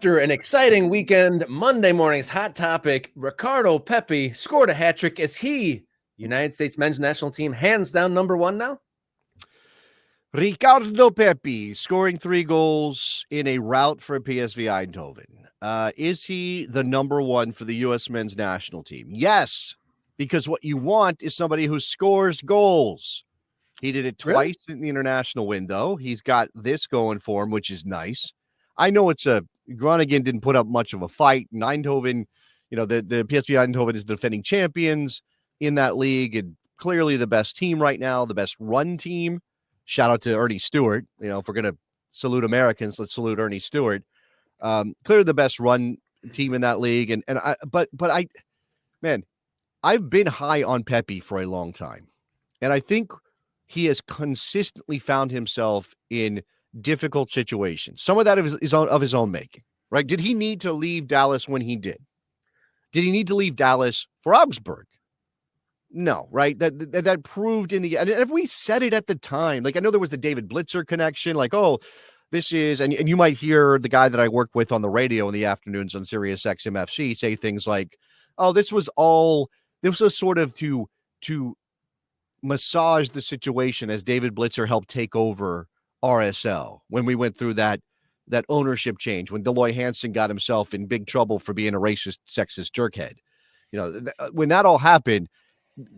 After an exciting weekend, Monday morning's hot topic, Ricardo Pepi scored a hat trick. Is he United States men's national team hands down number one now? Ricardo Pepi scoring 3 goals in a rout for PSV Eindhoven. Is he the number one for the U.S. men's national team? Yes, because what you want is somebody who scores goals. He did it twice in the international window. He's got this going for him, which is nice. I know Groningen didn't put up much of a fight. And Eindhoven, the PSV Eindhoven is the defending champions in that league and clearly the best team right now, the best run team. Shout out to Ernie Stewart. If we're going to salute Americans, let's salute Ernie Stewart. Clearly the best run team in that league. I've been high on Pepi for a long time. And I think he has consistently found himself in difficult situations. Some of that is of his own making, right? Did he need to leave Dallas when he did? Did he need to leave Dallas for Augsburg? No, right? That proved and if we said it at the time, like I know there was the David Blitzer connection, like, oh, this is, and you might hear the guy that I work with on the radio in the afternoons on Sirius XMFC say things like, oh, this was sort of to massage the situation as David Blitzer helped take over RSL when we went through that ownership change, when Deloy Hansen got himself in big trouble for being a racist, sexist jerkhead. When that all happened,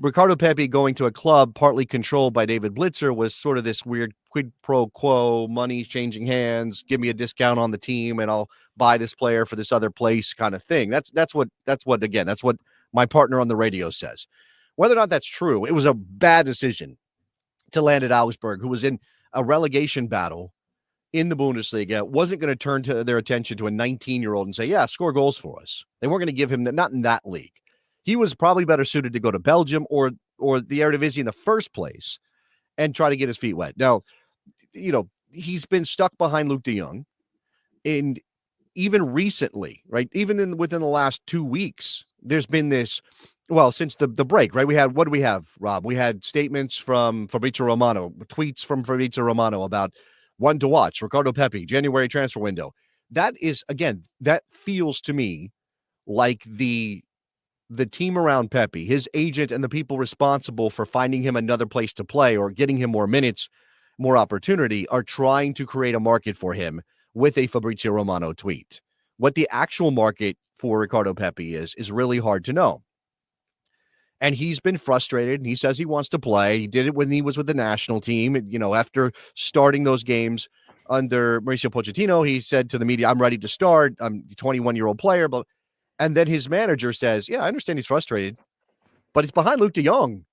Ricardo Pepi going to a club partly controlled by David Blitzer was sort of this weird quid pro quo, money changing hands, give me a discount on the team and I'll buy this player for this other place kind of thing. That's what my partner on the radio says. Whether or not that's true, it was a bad decision to land at Augsburg, who was in a relegation battle in the Bundesliga, wasn't going to turn their attention to a 19-year-old and say, yeah, score goals for us. They weren't going to give him that, not in that league. He was probably better suited to go to Belgium or the Eredivisie in the first place and try to get his feet wet. Now, he's been stuck behind Luuk de Jong. And even recently, right, within the last 2 weeks, there's been this, well, since the break, right, what do we have, Rob? We had statements from Fabrizio Romano, tweets from Fabrizio Romano about one to watch, Ricardo Pepi, January transfer window. That is, again, that feels to me like the team around Pepi, his agent and the people responsible for finding him another place to play or getting him more minutes, more opportunity, are trying to create a market for him with a Fabrizio Romano tweet. What the actual market for Ricardo Pepi is really hard to know. And he's been frustrated, and he says he wants to play. He did it when he was with the national team. After starting those games under Mauricio Pochettino, he said to the media, I'm ready to start. I'm a 21-year-old player. And then his manager says, yeah, I understand he's frustrated, but he's behind Luuk de Jong.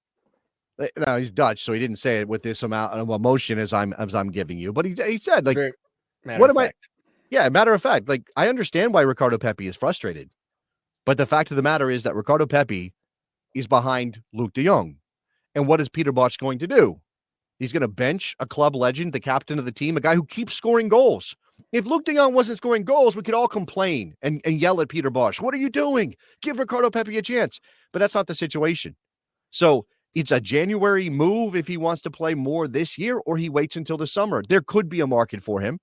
Now, he's Dutch, so he didn't say it with this amount of emotion as I'm giving you. But he said, like, matter of fact, like, I understand why Ricardo Pepi is frustrated. But the fact of the matter is that Ricardo Pepi is behind Luuk de Jong. And what is Peter Bosz going to do? He's going to bench a club legend, the captain of the team, a guy who keeps scoring goals. If Luuk de Jong wasn't scoring goals, we could all complain and yell at Peter Bosz. What are you doing? Give Ricardo Pepi a chance. But that's not the situation. So it's a January move if he wants to play more this year, or he waits until the summer. There could be a market for him.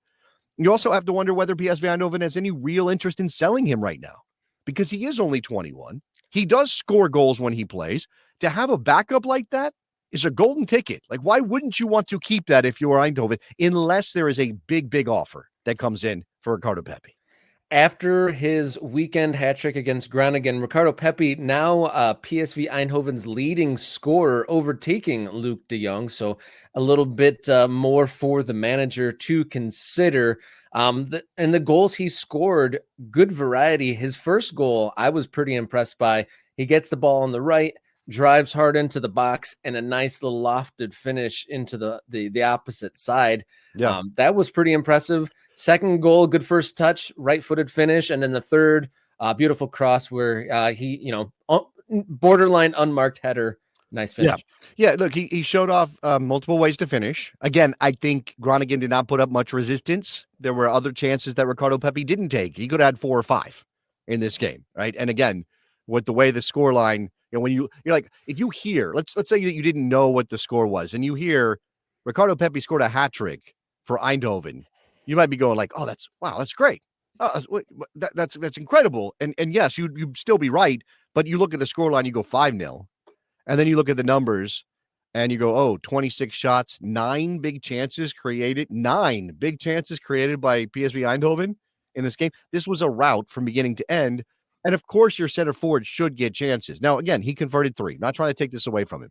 You also have to wonder whether PSV Eindhoven has any real interest in selling him right now, because he is only 21. He does score goals when he plays. To have a backup like that is a golden ticket. Like, why wouldn't you want to keep that if you are Eindhoven, unless there is a big, big offer that comes in for Ricardo Pepi? After his weekend hat trick against Groningen, Ricardo Pepi now PSV Eindhoven's leading scorer, overtaking Luuk de Jong. So a little bit more for the manager to consider. And the goals he scored, good variety. His first goal, I was pretty impressed by. He gets the ball on the right, drives hard into the box, and a nice little lofted finish into the opposite side. Yeah. That was pretty impressive. Second goal, good first touch, right-footed finish. And then the third, beautiful cross where he, borderline unmarked header. Nice finish. Yeah. Look, he showed off multiple ways to finish. Again, I think Groningen did not put up much resistance. There were other chances that Ricardo Pepi didn't take. He could have had 4 or 5 in this game, right? And again, with the way the scoreline, when you're like, if you hear, let's say you didn't know what the score was, and you hear Ricardo Pepi scored a hat trick for Eindhoven, you might be going like, oh, that's great. That's incredible. And yes, you'd still be right, but you look at the scoreline, you go 5-0, and then you look at the numbers and you go, oh, 26 shots, 9 big chances created, 9 big chances created by PSV Eindhoven in this game. This was a rout from beginning to end. And of course, your center forward should get chances. Now, again, he converted 3. Not trying to take this away from him.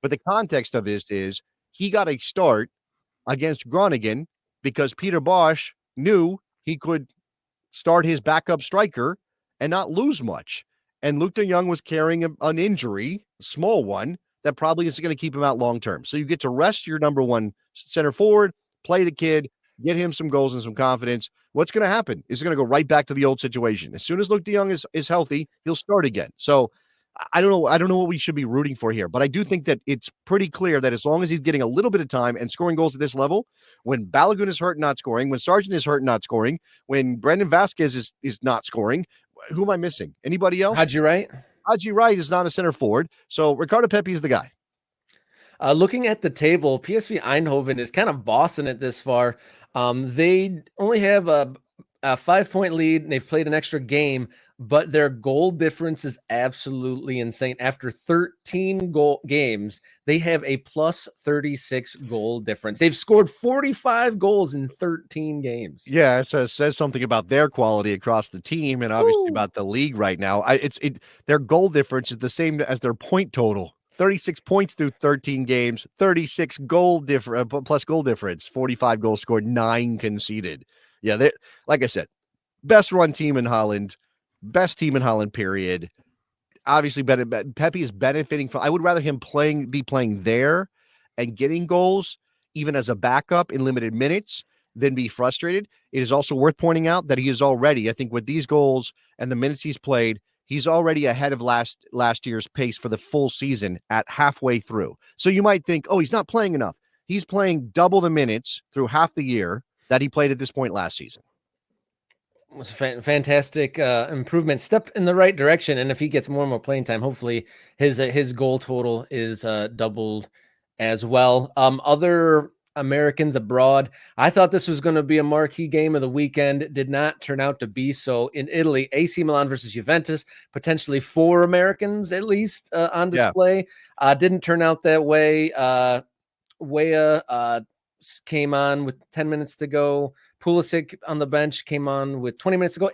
But the context of this is he got a start against Groningen because Peter Bosch knew he could start his backup striker and not lose much. And Luke de Jong was carrying an injury, a small one, that probably isn't going to keep him out long term. So you get to rest your number one center forward, play the kid, get him some goals and some confidence. What's going to happen? Is it going to go right back to the old situation? As soon as Luke de Jong is healthy, he'll start again. So I don't know. I don't know what we should be rooting for here, but I do think that it's pretty clear that as long as he's getting a little bit of time and scoring goals at this level, when Balogun is hurt, not scoring, when Sargent is hurt, not scoring, when Brendan Vasquez is not scoring, who am I missing? Anybody else? Haji Wright? Haji Wright is not a center forward, so Ricardo Pepi is the guy. Looking at the table, PSV Eindhoven is kind of bossing it this far. They only have a 5-point lead, and they've played an extra game, but their goal difference is absolutely insane. After 13 games, they have a plus 36 goal difference. They've scored 45 goals in 13 games. Yeah, it says something about their quality across the team, and obviously about the league right now. Their goal difference is the same as their point total. 36 points through 13 games, 36 goal difference plus goal difference, 45 goals scored, 9 conceded. Yeah, they, like I said, best run team in Holland, best team in Holland, period. Obviously, Pepi is benefiting from. I would rather him be playing there and getting goals, even as a backup in limited minutes, than be frustrated. It is also worth pointing out that he is already, I think, with these goals and the minutes he's played, he's already ahead of last year's pace for the full season at halfway through. So you might think, oh, he's not playing enough. He's playing double the minutes through half the year that he played at this point last season. It was a fantastic improvement, step in the right direction. And if he gets more and more playing time, hopefully his goal total is doubled as well. Other Americans abroad, I thought this was going to be a marquee game of the weekend. It did not turn out to be so. In Italy, AC Milan versus Juventus, potentially 4 Americans at least on display. Yeah. Didn't turn out that way. Weah came on with 10 minutes to go. Pulisic on the bench came on with 20 minutes to go.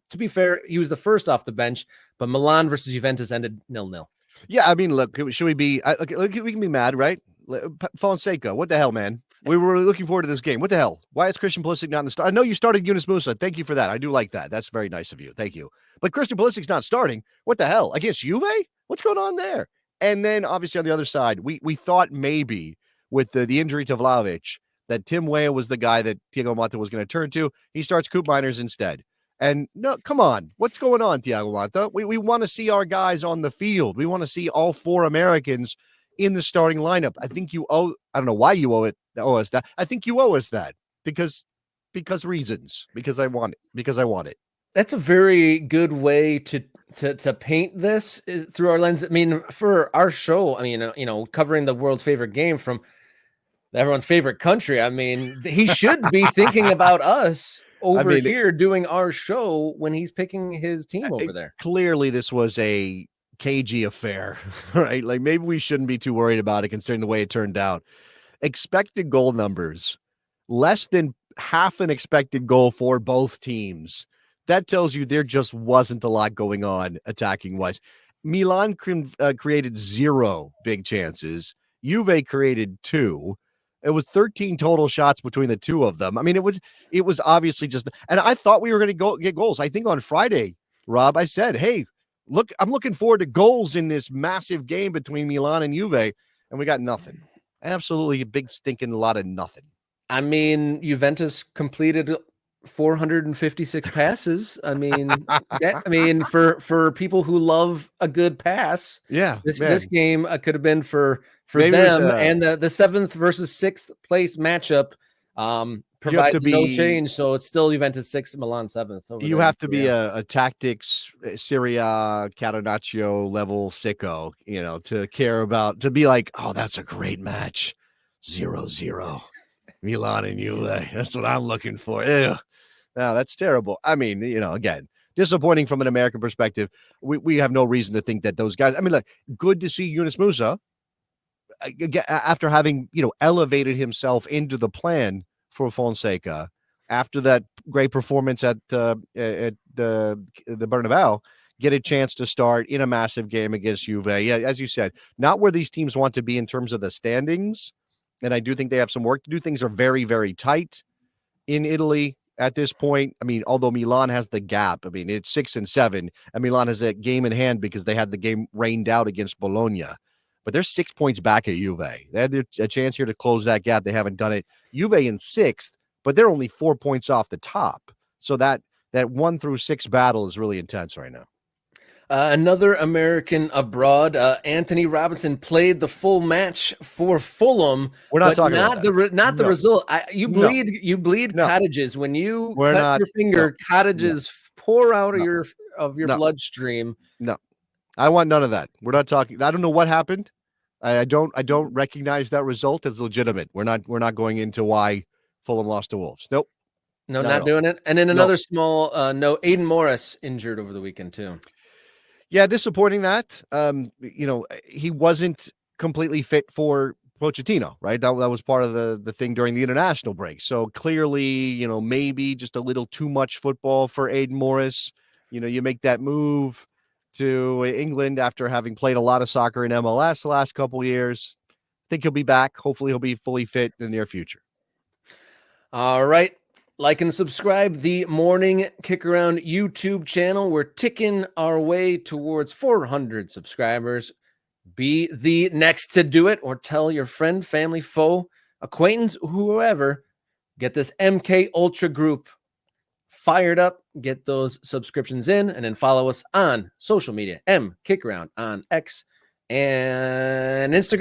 To be fair, he was the first off the bench, but Milan versus Juventus ended 0-0. Yeah, I mean, look, should we be? Look, we can be mad, right? Fonseca, what the hell, man? We were really looking forward to this game. What the hell? Why is Christian Pulisic not in the start? I know you started Yunus Musa. Thank you for that. I do like that. That's very nice of you. Thank you. But Christian Pulisic's not starting. What the hell? Against Juve? What's going on there? And then, obviously, on the other side, we thought maybe with the injury to Vlahovic that Tim Weah was the guy that Thiago Motta was going to turn to. He starts Coop Miners instead. And no, come on. What's going on, Thiago Motta? We want to see our guys on the field. We want to see all 4 Americans in the starting lineup. I think you owe, I don't know why you owe us that. I think you owe us that because reasons, because I want it. That's a very good way to paint this through our lens. I mean, for our show, I mean, covering the world's favorite game from everyone's favorite country. I mean, he should be thinking about us over here doing our show when he's picking his team over there. Clearly, this was a cagey affair, right? Like maybe we shouldn't be too worried about it considering the way it turned out. Expected goal numbers, less than half an expected goal for both teams. That tells you there just wasn't a lot going on attacking wise. Milan created 0 big chances. Juve created 2. It was 13 total shots between the 2 of them. I mean, it was obviously just, and I thought we were going to get goals. I think on Friday, Rob, I said, hey, look, I'm looking forward to goals in this massive game between Milan and Juve, and we got nothing. Absolutely a big stinking lot of nothing. I mean, Juventus completed 456 passes. I mean, for people who love a good pass, this game could have been for them. And the 7th versus 6th place matchup provides no change, so it's still Juventus 6th, Milan 7th. You have to be a tactics Serie A Catenaccio level sicko, to care about, to be like, oh, that's a great match, 0-0. Milan and Juve. That's what I'm looking for. Ew. No, that's terrible. I mean, again, disappointing from an American perspective. We have no reason to think that those guys. I mean, look, good to see Yunus Musa after having elevated himself into the plan for Fonseca after that great performance at the Bernabeu, get a chance to start in a massive game against Juve. Yeah, as you said, not where these teams want to be in terms of the standings, and I do think they have some work to do. Things are very, very tight in Italy at this point. I mean, although Milan has the gap, I mean, it's 6 and 7, and Milan has a game in hand because they had the game rained out against Bologna. But they're 6 points back at Juve. They had a chance here to close that gap. They haven't done it. Juve in 6th, but they're only 4 points off the top. So that 1 through 6 battle is really intense right now. Another American abroad, Anthony Robinson played the full match for Fulham. We're not talking about that. Not the result. You bleed No. cottages when you We're cut not. your finger. Cottages pour out of your No. bloodstream. No, I want none of that. We're not talking. I don't know what happened. I don't recognize that result as legitimate. We're not going into why Fulham lost to Wolves. Nope. No, not doing it. And then another small note, Aiden Morris injured over the weekend too. Yeah, disappointing that. He wasn't completely fit for Pochettino, right? That was part of the thing during the international break. So clearly, maybe just a little too much football for Aiden Morris. You make that move to England after having played a lot of soccer in MLS the last couple of years. I think he'll be back. Hopefully he'll be fully fit in the near future. All right. Like and subscribe the Morning Kick Around YouTube channel. We're ticking our way towards 400 subscribers. Be the next to do it, or tell your friend, family, foe, acquaintance, whoever. Get this MK Ultra group fired up. Get those subscriptions in, and then follow us on social media. Kick Around on X and Instagram.